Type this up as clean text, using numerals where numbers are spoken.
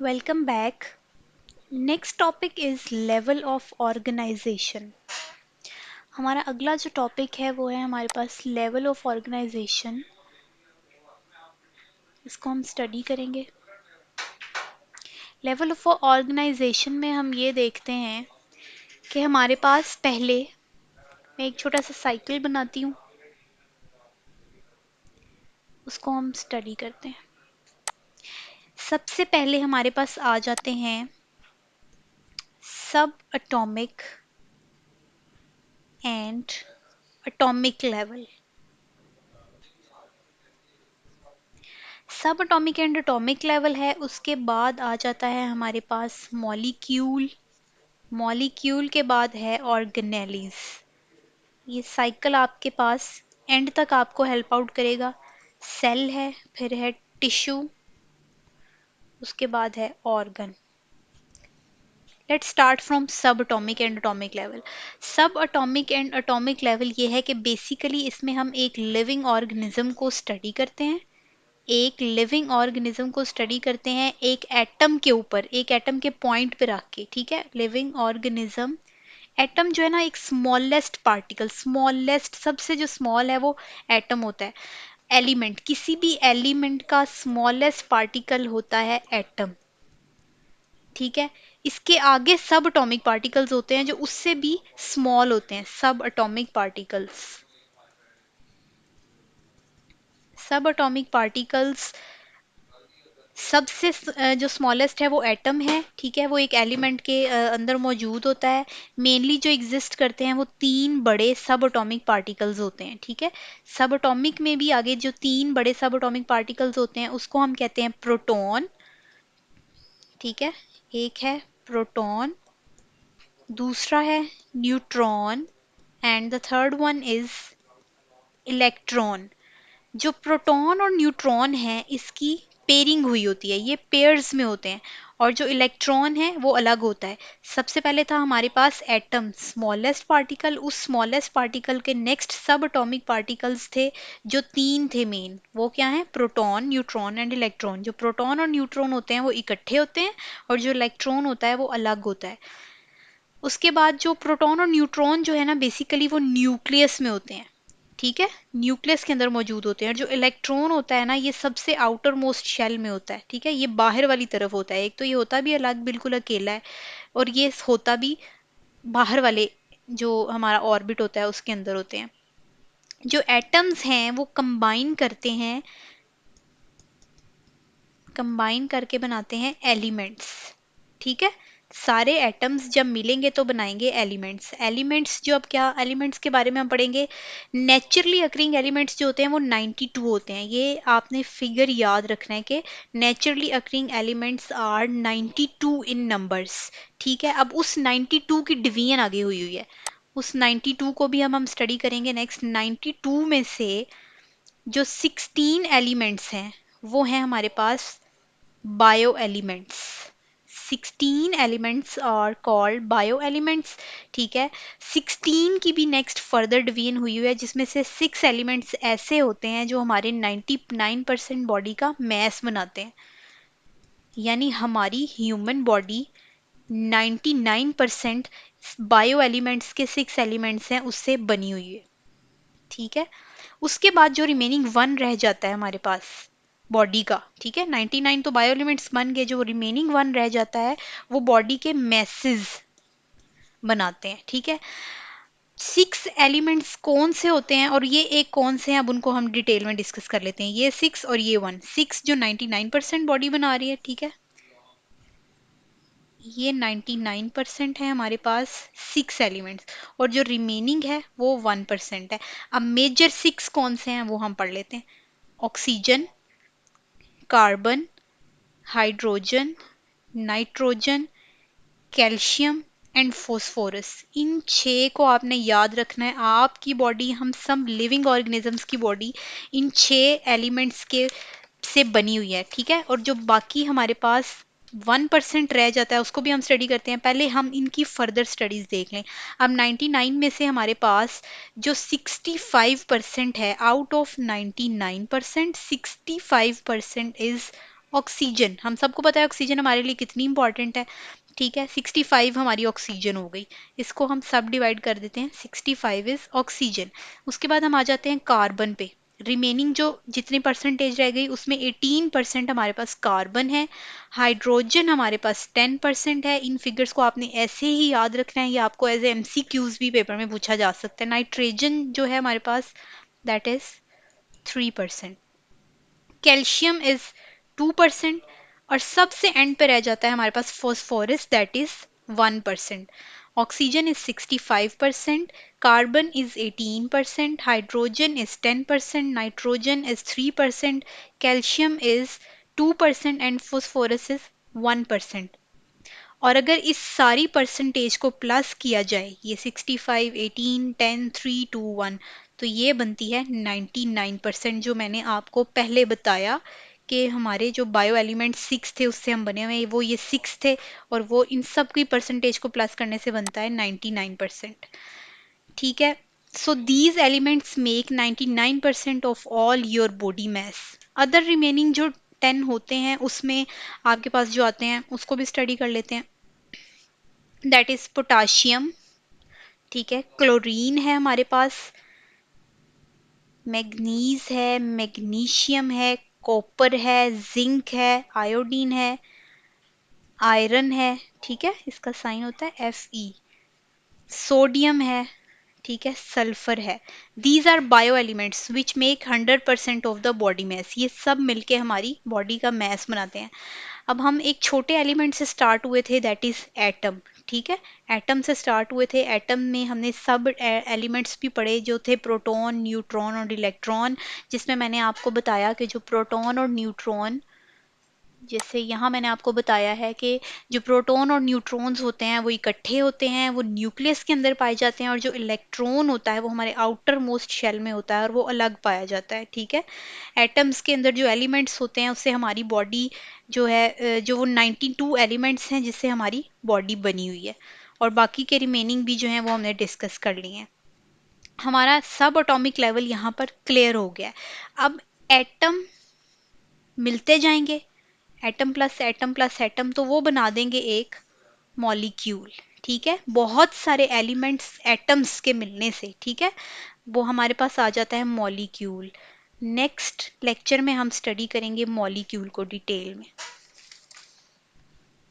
Welcome back. Next topic is level of organization. हमारा अगला जो टॉपिक है वो है हमारे पास लेवल ऑफ ऑर्गेनाइजेशन। इसको हम स्टडी करेंगे। लेवल ऑफ ऑर्गेनाइजेशन में हम ये देखते हैं कि हमारे पास पहले मैं एक छोटा सा साइकिल बनाती हूँ, उसको हम स्टडी करते हैं। सबसे पहले हमारे पास आ जाते हैं सब एटॉमिक एंड एटॉमिक लेवल। सब एटॉमिक एंड एटॉमिक लेवल है, उसके बाद आ जाता है हमारे पास मॉलिक्यूल। मॉलिक्यूल के बाद है ऑर्गेनेलीज। ये साइकिल आपके पास एंड तक आपको हेल्प आउट करेगा। सेल है, फिर है टिश्यू, उसके बाद है ऑर्गन। लेट्स स्टार्ट फ्रॉम सब एटॉमिक एंड एटॉमिक लेवल। सब एटॉमिक एंड एटॉमिक लेवल ये है कि बेसिकली इसमें हम एक लिविंग ऑर्गेनिज्म को स्टडी करते हैं। एक लिविंग ऑर्गेनिज्म को स्टडी करते हैं एक एटम के ऊपर, एक एटम के पॉइंट पे रख के। ठीक है, लिविंग ऑर्गेनिज्म। एटम जो है ना, एक स्मॉलेस्ट पार्टिकल, स्मॉलेस्ट सबसे जो स्मॉल है वो एटम होता है। एलिमेंट, किसी भी एलिमेंट का स्मॉलेस्ट पार्टिकल होता है एटम। ठीक है, इसके आगे सब एटॉमिक पार्टिकल्स होते हैं जो उससे भी स्मॉल होते हैं, सब एटॉमिक पार्टिकल्स। सब एटॉमिक पार्टिकल्स सबसे जो स्मॉलेस्ट है वो एटम है। ठीक है, वो एक एलिमेंट के अंदर मौजूद होता है। मेनली जो एग्जिस्ट करते हैं वो तीन बड़े सब एटॉमिक पार्टिकल्स होते हैं। ठीक है, सब एटॉमिक में भी आगे जो तीन बड़े सब एटॉमिक पार्टिकल्स होते हैं उसको हम कहते हैं प्रोटॉन। ठीक है, एक है प्रोटॉन, दूसरा है neutron and the third one is electron. जो प्रोटॉन और न्यूट्रॉन है इसकी पेयरिंग हुई होती है, ये पेयर्स में होते हैं। और जो इलेक्ट्रॉन है वो अलग होता है। सबसे पहले था हमारे पास एटम, स्मॉलेस्ट पार्टिकल। उस स्मॉलेस्ट पार्टिकल के नेक्स्ट सब एटॉमिक पार्टिकल्स थे जो तीन थे मेन। वो क्या है? Proton, neutron and electron. जो प्रोटॉन और न्यूट्रॉन होते हैं वो इकट्ठे होते हैं और जो इलेक्ट्रॉन होता है वो अलग होता है। उसके बाद जो प्रोटॉन और न्यूट्रॉन जो है ना, बेसिकली वो न्यूक्लियस में होते हैं। ठीक है, न्यूक्लियस के अंदर मौजूद होते हैं। और जो इलेक्ट्रॉन होता है ना, ये सबसे आउटर मोस्ट शेल में होता है। ठीक है, ये बाहर वाली तरफ होता है। एक तो ये होता भी अलग, बिल्कुल अकेला है, और ये होता भी बाहर वाले जो हमारा ऑर्बिट होता है उसके अंदर होते हैं। जो एटम्स हैं वो कंबाइन करते हैं, कंबाइन करके बनाते हैं एलिमेंट्स। ठीक है, सारे एटम्स जब मिलेंगे तो बनाएंगे एलिमेंट्स। एलिमेंट्स जो, अब क्या एलिमेंट्स के बारे में हम पढ़ेंगे। नेचुरली अकरिंग एलिमेंट्स जो होते हैं वो 92 होते हैं। ये आपने फिगर याद रखना है कि naturally occurring elements are 92 in numbers. ठीक है, अब उस 92 की डिवीजन आगे हुई हुई है। उस 92 को भी हम स्टडी करेंगे नेक्स्ट। 92 में से जो 16 एलिमेंट्स हैं वो हैं हमारे पास bio elements. 16 elements are called bio elements. ठीक है, 16 की भी नेक्स्ट फर्दर डिवीजन हुई हुई है, जिसमें से 6 एलिमेंट्स ऐसे होते हैं जो हमारे 99% बॉडी का मैस बनाते हैं। यानी हमारी ह्यूमन बॉडी 99% बायो एलिमेंट्स के 6 एलिमेंट्स हैं उससे बनी हुई है। ठीक है, उसके बाद जो रिमेनिंग वन रह जाता है हमारे पास बॉडी का। ठीक है, 99 तो बायो एलिमेंट्स बन गए, जो रिमेनिंग वन रह जाता है वो बॉडी के मैसेज बनाते हैं। ठीक है, 6 एलिमेंट्स कौन से होते हैं और ये एक कौन से हैं, अब उनको हम डिटेल में डिस्कस कर लेते हैं। ये 6 और ये 1। 6 जो 99% बॉडी बना रही है। ठीक है, ये 99% है हमारे पास 6 एलिमेंट्स, और जो रिमेनिंग है वो 1% है। अब मेजर 6 कौन से हैं वो हम पढ़ लेते हैं। Oxygen, carbon, hydrogen, nitrogen, calcium and phosphorus. इन 6 को आपने याद रखना है। आपकी बॉडी, हम सब लिविंग ऑर्गेनिजम्स की बॉडी इन 6 एलिमेंट्स के से बनी हुई है। ठीक है, और जो बाकी हमारे पास 1% रह जाता है उसको भी हम स्टडी करते हैं। पहले हम इनकी फर्दर स्टडीज देख लें। अब 99 में से हमारे पास जो 65% है, आउट ऑफ 99% 65% इज ऑक्सीजन, हम सबको पता है ऑक्सीजन हमारे लिए कितनी इंपॉर्टेंट है, ठीक है। 65 हमारी ऑक्सीजन हो गई, इसको हम सब डिवाइड कर देते हैं, 65 इज ऑक्सीजन। उसके बाद हम आ जाते हैं कार्बन पे, रिमेनिंग जो जितनी परसेंटेज रह गई उसमें 18% हमारे पास कार्बन है। हाइड्रोजन हमारे पास 10% है। इन फिगर्स को आपने ऐसे ही याद रखना है, या आपको एज एमसीक्यूज भी पेपर में पूछा जा सकता है। नाइट्रोजन जो है हमारे पास, दैट इज 3%। Calcium is 2%। और सबसे एंड पे रह जाता है हमारे पास phosphorus, that is 1%। Oxygen is 65%, carbon is 18%, hydrogen is 10%, nitrogen is 3%, calcium is 2% and phosphorus is 1%। और अगर इस सारी परसेंटेज को प्लस किया जाए, ये 65, 18, 10, 3, 2, 1, तो ये बनती है 99%, जो मैंने आपको पहले बताया कि हमारे जो बायो एलिमेंट 6 थे उससे हम बने हुए, वो ये 6 थे, और वो इन सब की परसेंटेज को प्लस करने से बनता है 99%। ठीक है। So these elements make 99% of all your body mass. Other remaining जो 10 होते हैं उसमें आपके पास जो आते हैं उसको भी स्टडी कर लेते हैं। दैट इज पोटाशियम, ठीक है, क्लोरीन है हमारे पास, मैग्नीज है, मैग्नीशियम है, कॉपर है, जिंक है, आयोडीन है, आयरन है, ठीक है, इसका साइन होता है Fe, सोडियम है, ठीक है, सल्फर है। These are bio elements which make 100% of the body mass. ये सब मिलके हमारी बॉडी का मैस बनाते हैं। अब हम एक छोटे एलिमेंट से स्टार्ट हुए थे, दैट इज एटम, ठीक है। एटम से स्टार्ट हुए थे, एटम में हमने सब एलिमेंट्स भी पढ़े जो थे प्रोटॉन, न्यूट्रॉन और इलेक्ट्रॉन, जिसमें मैंने आपको बताया कि जो प्रोटॉन और न्यूट्रॉन, जैसे यहाँ मैंने आपको बताया है कि जो प्रोटॉन और न्यूट्रॉन्स होते हैं वो इकट्ठे होते हैं, वो न्यूक्लियस के अंदर पाए जाते हैं, और जो इलेक्ट्रॉन होता है वो हमारे आउटर मोस्ट शेल में होता है और वो अलग पाया जाता है, ठीक है। एटम्स के अंदर जो एलिमेंट्स होते हैं उससे हमारी बॉडी जो है जो वो 92 एलिमेंट्स हैं जिससे हमारी बॉडी बनी हुई है, और बाकी के रिमेनिंग भी जो हैं वो हमने डिस्कस कर लिए हैं। हमारा सब एटॉमिक लेवल यहाँ पर क्लियर हो गया है। अब एटम मिलते जाएंगे, atom plus atom plus atom, तो वो बना देंगे एक मॉलिक्यूल, ठीक है। बहुत सारे एलिमेंट्स एटम्स के मिलने से, ठीक है, वो हमारे पास आ जाता है मॉलिक्यूल। नेक्स्ट लेक्चर में हम स्टडी करेंगे मॉलिक्यूल को डिटेल में।